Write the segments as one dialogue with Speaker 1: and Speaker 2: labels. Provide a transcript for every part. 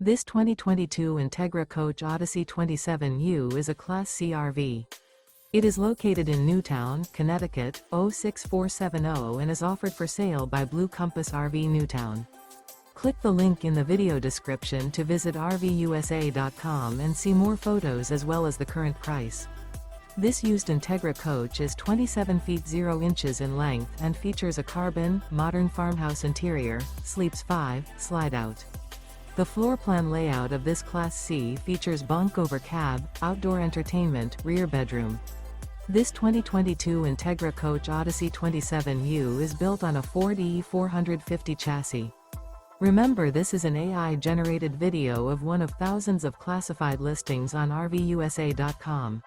Speaker 1: This 2022 Entegra Coach Odyssey 27U is a Class C RV. It is located in Newtown, Connecticut, 06470 and is offered for sale by Blue Compass RV Newtown. Click the link in the video description to visit RVUSA.com and see more photos as well as the current price. This used Entegra coach is 27 feet 0 inches in length and features a carbon, modern farmhouse interior, sleeps 5, slide-out. The floor plan layout of this Class C features bunk over cab, outdoor entertainment, rear bedroom. This 2022 Entegra Coach Odyssey 27U is built on a Ford E450 chassis. Remember, this is an AI-generated video of one of thousands of classified listings on RVUSA.com.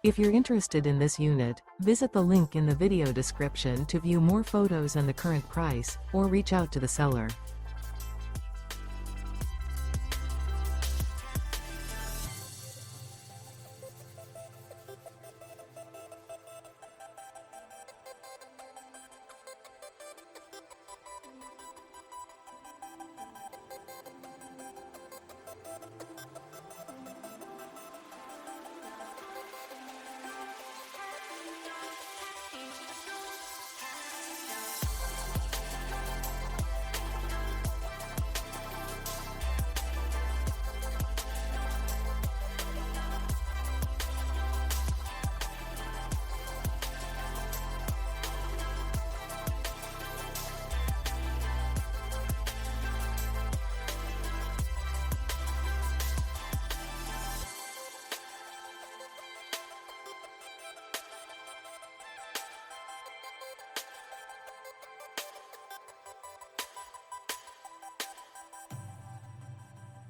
Speaker 1: If you're interested in this unit, visit the link in the video description to view more photos and the current price, or reach out to the seller.